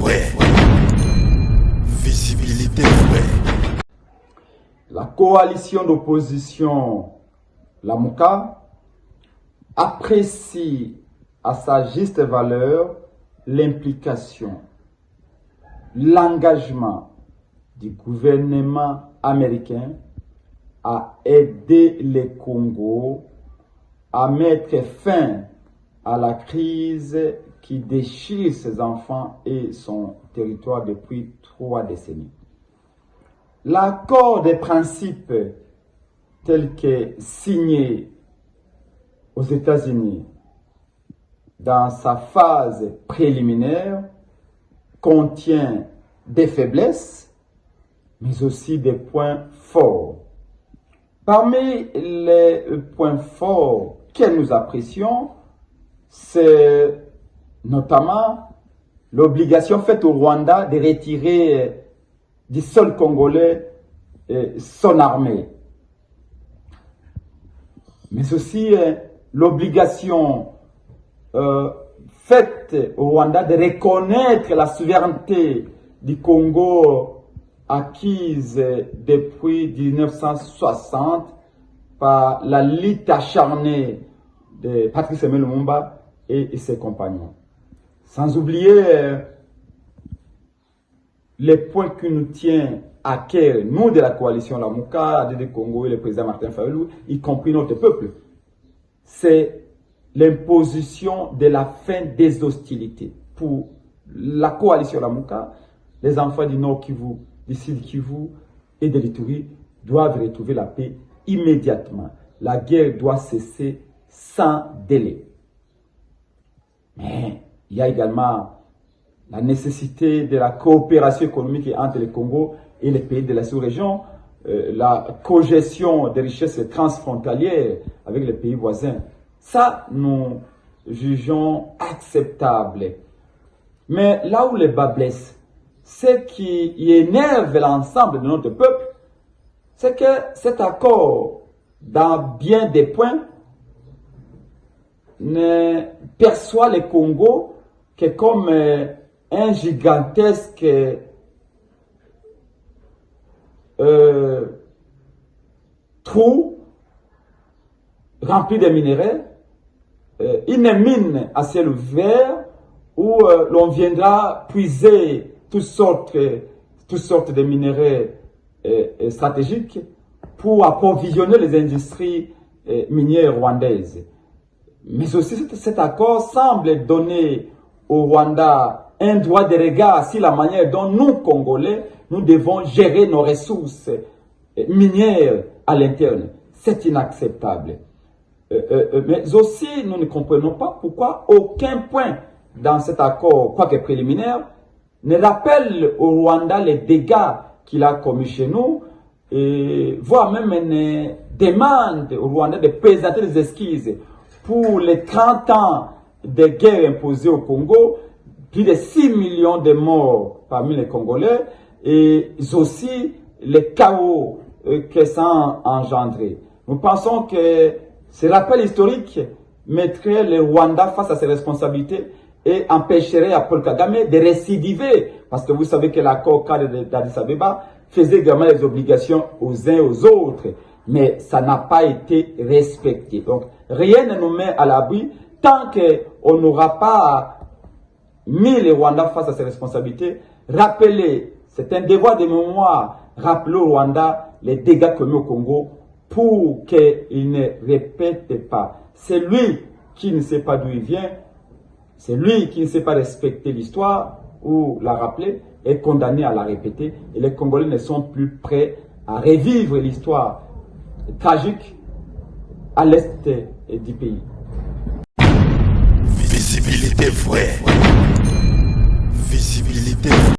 vraie. Visibilité vraie. La coalition d'opposition Lamuka apprécie à sa juste valeur l'implication, l'engagement du gouvernement américain à aider le Congo à mettre fin à la crise qui déchire ses enfants et son territoire depuis 3 décennies. L'accord des principes tel que signé aux États-Unis dans sa phase préliminaire contient des faiblesses, mais aussi des points forts. Parmi les points forts que nous apprécions, c'est notamment l'obligation faite au Rwanda de retirer du sol congolais son armée. Mais aussi l'obligation faite au Rwanda de reconnaître la souveraineté du Congo acquise depuis 1960 par la lutte acharnée de Patrice Emery Lumumba et ses compagnons. Sans oublier les points qui nous tiennent à cœur, nous de la coalition Lamuka, ADD Congo et le président Martin Fayulu, y compris notre peuple, c'est l'imposition de la fin des hostilités. Pour la coalition Lamuka, les enfants du Nord Kivu, du Sud Kivu et de l'Ituri doivent retrouver la paix immédiatement. La guerre doit cesser sans délai. Mais il y a également la nécessité de la coopération économique entre le Congo et les pays de la sous-région, la cogestion des richesses transfrontalières avec les pays voisins. Ça, nous jugeons acceptable. Mais là où les bas blessent, ce qui énerve l'ensemble de notre peuple, c'est que cet accord, dans bien des points, ne perçoit le Congo que comme un gigantesque trou rempli de minéraux, une mine à ciel ouvert où l'on viendra puiser toutes sortes de minéraux stratégiques pour approvisionner les industries minières rwandaises. Mais aussi cet accord semble donner au Rwanda un droit de regard sur la manière dont nous, Congolais, nous devons gérer nos ressources minières à l'interne. C'est inacceptable. Mais aussi, nous ne comprenons pas pourquoi aucun point dans cet accord, quoique préliminaire, ne rappelle au Rwanda les dégâts qu'il a commis chez nous, et voire même ne demande au Rwanda de présenter des esquisses pour les 30 ans de guerre imposée au Congo, plus de 6 millions de morts parmi les Congolais, et aussi les chaos que ça a engendré. Nous pensons que ce rappel historique mettrait le Rwanda face à ses responsabilités et empêcherait à Paul Kagame de récidiver, parce que vous savez que l'accord cadre d'Addis Abeba faisait également les obligations aux uns et aux autres, mais ça n'a pas été respecté. Donc rien ne nous met à l'abri tant qu'on n'aura pas mis le Rwanda face à ses responsabilités. Rappelez, c'est un devoir de mémoire, rappeler au Rwanda les dégâts commis au Congo pour qu'il ne répète pas. C'est lui qui ne sait pas d'où il vient, c'est lui qui ne sait pas respecter l'histoire ou la rappeler, est condamné à la répéter. Et les Congolais ne sont plus prêts à revivre l'histoire tragique à l'est du pays. Visibilité vraie. Visibilité vraie.